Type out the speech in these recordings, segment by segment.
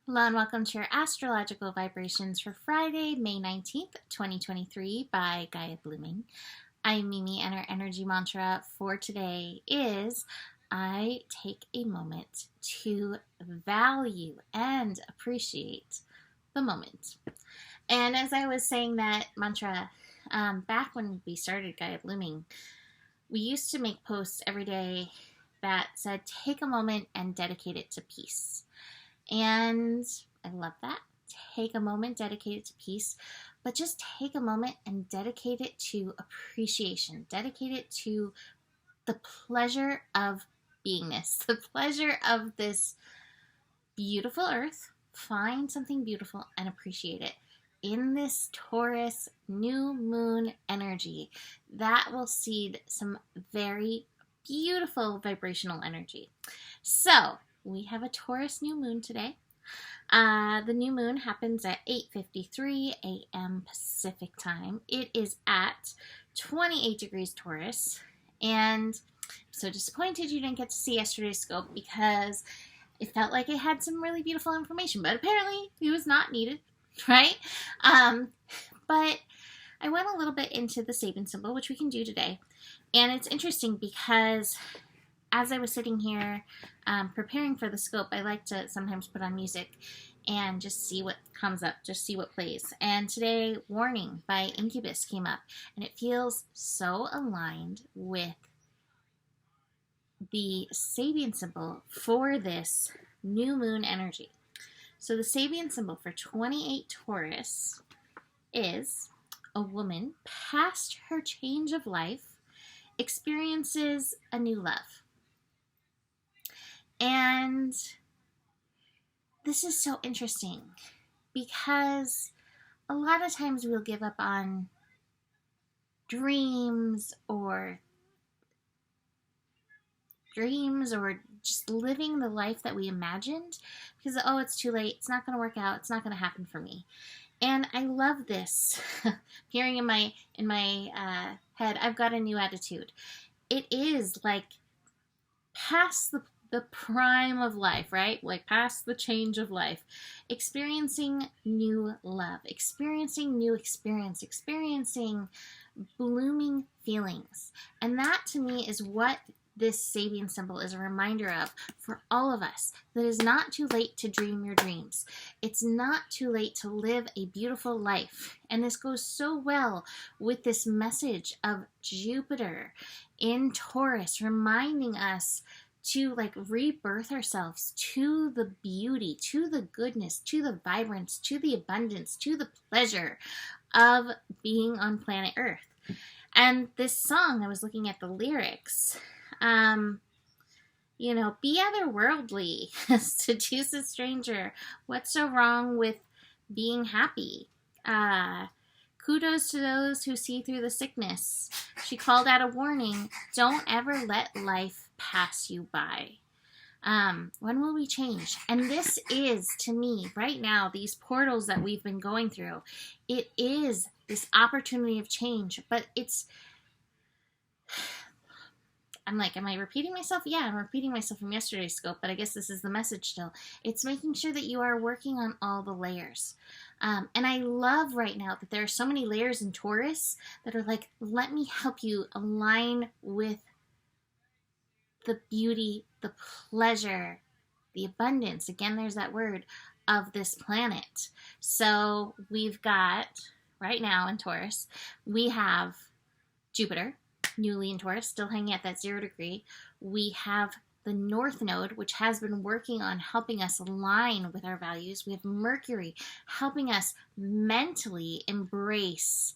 Hello and welcome to your astrological vibrations for Friday, May 19th, 2023 by Gaia Blooming. I'm Mimi and our energy mantra for today is I take a moment to value and appreciate the moment. And as I was saying that mantra, back when we started Gaia Blooming, we used to make posts every day that said take a moment and dedicate it to peace. And I love that. Take a moment, dedicate it to peace, but just take a moment and dedicate it to appreciation. Dedicate it to the pleasure of beingness, the pleasure of this beautiful earth. Find something beautiful and appreciate it. In this Taurus new moon energy, that will seed some very beautiful vibrational energy. So, we have a Taurus new moon today. The new moon happens at 8:53 a.m. Pacific time. It is at 28 degrees Taurus. And I'm so disappointed you didn't get to see yesterday's scope because it felt like it had some really beautiful information, but apparently it was not needed, right? But I went a little bit into the Sabian symbol, which we can do today. And it's interesting because as I was sitting here preparing for the scope, I like to sometimes put on music and just see what comes up, just see what plays. And today, Warning by Incubus came up, and it feels so aligned with the Sabian symbol for this new moon energy. So the Sabian symbol for 28 Taurus is a woman past her change of life experiences a new love. And this is so interesting because a lot of times we'll give up on dreams or just living the life that we imagined because, oh, it's too late. It's not going to work out. It's not going to happen for me. And I love this. Hearing in my head, I've got a new attitude. It is like past the prime of life, right? Like past the change of life. Experiencing new love, experiencing new experience, experiencing blooming feelings. And that to me is what this Sabian symbol is a reminder of for all of us, that it's not too late to dream your dreams. It's not too late to live a beautiful life. And this goes so well with this message of Jupiter in Taurus, reminding us to like rebirth ourselves to the beauty, to the goodness, to the vibrance, to the abundance, to the pleasure of being on planet Earth. And this song, I was looking at the lyrics, be otherworldly, seduce a stranger. What's so wrong with being happy? Kudos to those who see through the sickness. She called out a warning. Don't ever let life pass you by. When will we change? And this is, to me, right now, these portals that we've been going through, it is this opportunity of change. But I'm like, am I repeating myself? Yeah, I'm repeating myself from yesterday's scope, but I guess this is the message still. It's making sure that you are working on all the layers. And I love right now that there are so many layers in Taurus that are like, let me help you align with the beauty, the pleasure, the abundance. Again, there's that word of this planet. So we've got, right now in Taurus, we have Jupiter, newly in Taurus, still hanging at that 0 degree. We have the North Node, which has been working on helping us align with our values. We have Mercury helping us mentally embrace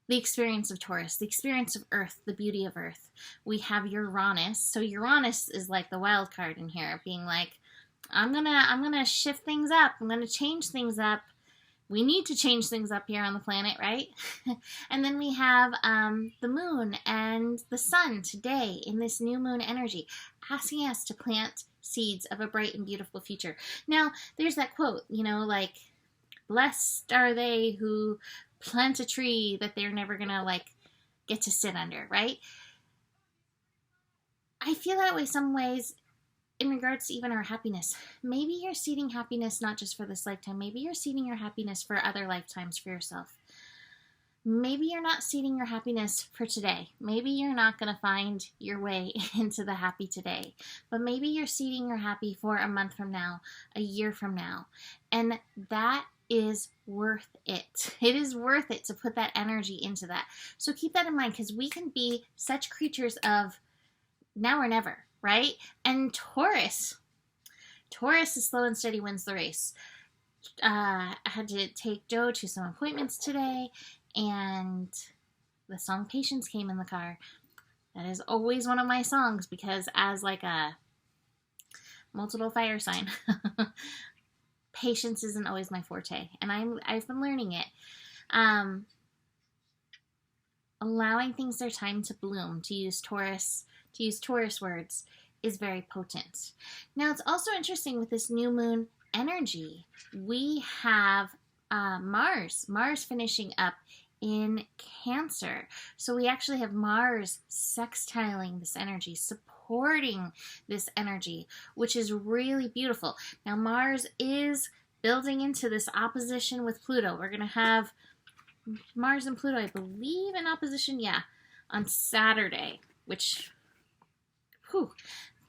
the experience of Taurus, the experience of Earth, the beauty of Earth. We have Uranus. So Uranus is like the wild card in here, being like, I'm gonna shift things up. I'm gonna change things up. We need to change things up here on the planet, right? And then we have the moon and the sun today in this new moon energy, asking us to plant seeds of a bright and beautiful future. Now, there's that quote, like, blessed are they who plant a tree that they're never gonna get to sit under, right? I feel that way some ways in regards to even our happiness, maybe you're seeding happiness not just for this lifetime. Maybe you're seeding your happiness for other lifetimes for yourself. Maybe you're not seeding your happiness for today. Maybe you're not going to find your way into the happy today. But maybe you're seeding your happy for a month from now, a year from now. And that is worth it. It is worth it to put that energy into that. So keep that in mind, because we can be such creatures of now or never, right? And Taurus is slow and steady wins the race. I had to take Joe to some appointments today, and the song Patience came in the car. That is always one of my songs, because as like a multiple fire sign, patience isn't always my forte, and I've been learning it. Allowing things their time to bloom, to use Taurus words, is very potent. Now, it's also interesting with this new moon energy. We have Mars finishing up in Cancer. So we actually have Mars sextiling this energy, supporting this energy, which is really beautiful. Now, Mars is building into this opposition with Pluto. We're going to have Mars and Pluto, I believe, in opposition, on Saturday, which,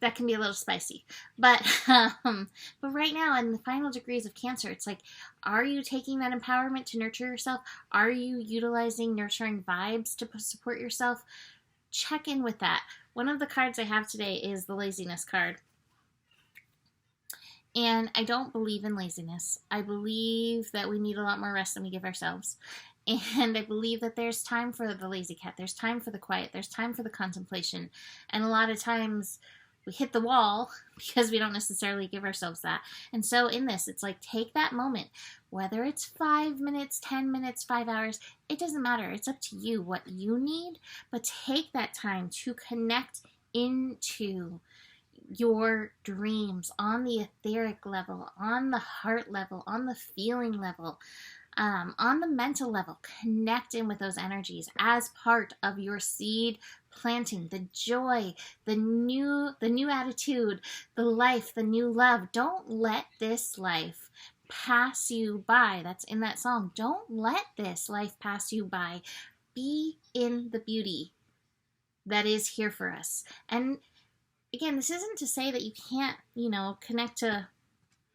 that can be a little spicy. But right now, in the final degrees of Cancer, it's like, are you taking that empowerment to nurture yourself? Are you utilizing nurturing vibes to support yourself? Check in with that. One of the cards I have today is the laziness card. And I don't believe in laziness. I believe that we need a lot more rest than we give ourselves. And I believe that there's time for the lazy cat. There's time for the quiet. There's time for the contemplation. And a lot of times we hit the wall because we don't necessarily give ourselves that. And so in this, it's like, take that moment, whether it's 5 minutes, 10 minutes, 5 hours, it doesn't matter. It's up to you what you need, but take that time to connect into your dreams on the etheric level, on the heart level, on the feeling level, on the mental level. Connect in with those energies as part of your seed planting, the joy, the new attitude, the life, the new love. Don't let this life pass you by. That's in that song. Don't let this life pass you by. Be in the beauty that is here for us. And again, this isn't to say that you can't, connect to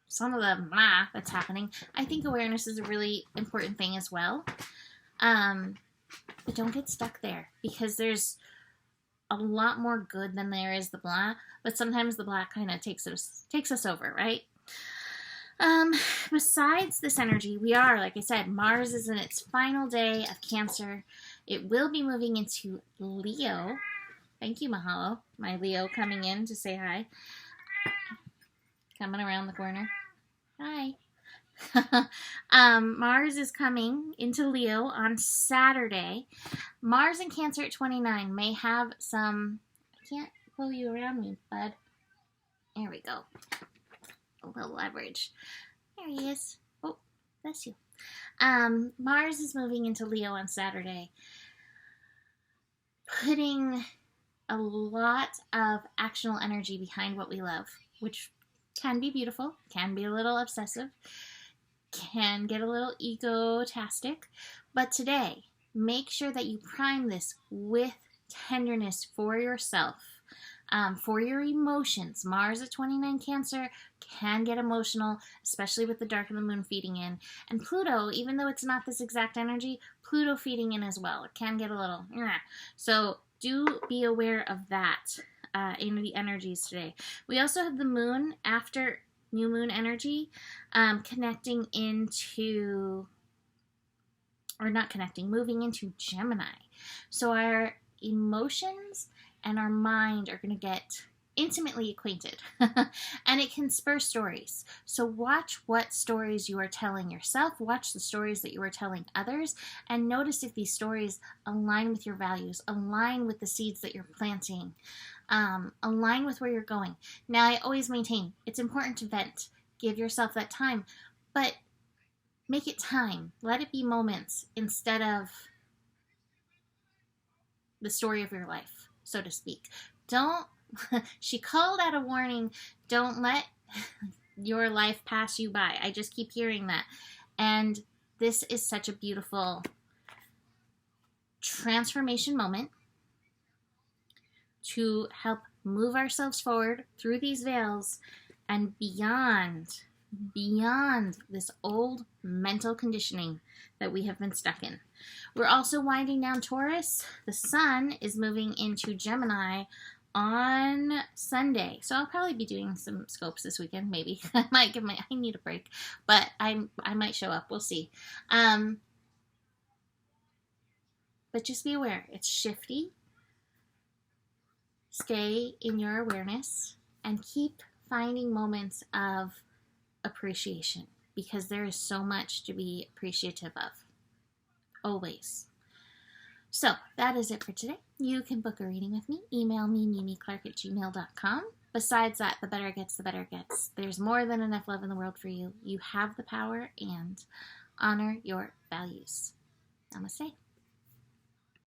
some of the blah that's happening. I think awareness is a really important thing as well. But don't get stuck there, because there's a lot more good than there is the blah, but sometimes the blah kind of takes us over, right? Besides this energy, we are, like I said, Mars is in its final day of Cancer. It will be moving into Leo. Thank you, Mahalo. My Leo coming in to say hi. Coming around the corner. Hi. Mars is coming into Leo on Saturday. Mars in Cancer at 29 may have some... I can't pull you around me, bud. There we go. A little leverage. There he is. Oh, bless you. Mars is moving into Leo on Saturday, putting a lot of actional energy behind what we love, which can be beautiful, can be a little obsessive, can get a little egotastic. But today, make sure that you prime this with tenderness for yourself, for your emotions. Mars at 29 Cancer can get emotional, especially with the dark of the moon feeding in. And Pluto, even though it's not this exact energy, Pluto feeding in as well. It can get a little... So do be aware of that in the energies today. We also have the moon after new moon energy connecting into, or not connecting, moving into Gemini. So our emotions and our mind are going to get intimately acquainted and it can spur stories. So watch what stories you are telling yourself, watch the stories that you are telling others, and notice if these stories align with your values, align with the seeds that you're planting, align with where you're going. Now, I always maintain it's important to vent, give yourself that time, but make it time. Let it be moments instead of the story of your life, so to speak. Don't She called out a warning, don't let your life pass you by. I just keep hearing that. And this is such a beautiful transformation moment to help move ourselves forward through these veils and beyond this old mental conditioning that we have been stuck in. We're also winding down Taurus. The sun is moving into Gemini on Sunday. So I'll probably be doing some scopes this weekend, maybe. I need a break, but I might show up. We'll see. But just be aware, it's shifty. Stay in your awareness and keep finding moments of appreciation, because there is so much to be appreciative of. Always. So that is it for today. You can book a reading with me. Email me, mimiclark@gmail.com. Besides that, the better it gets, the better it gets. There's more than enough love in the world for you. You have the power, and honor your values. Namaste.